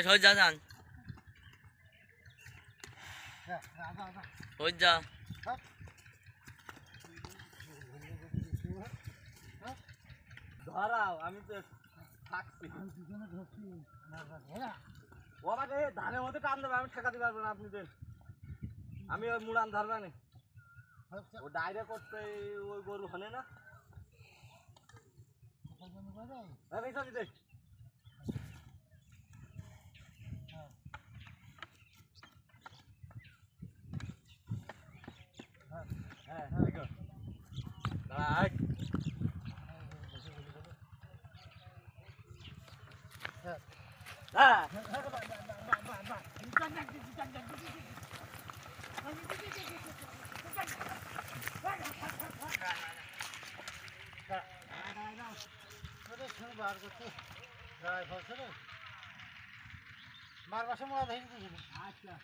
সই যা যান সই যা ধরাও আমি তো থাকছি ও আমাকে ধানের মধ্যে টান দেবে আমি ঠেকাতে পারবো না আপনি দেন আমি ওই মুড়ান ধরবে না ও ডাইরে করতে ওই গরু হলে না দেখ হ্যাঁ হ্যাঁ মারবার সময় আচ্ছা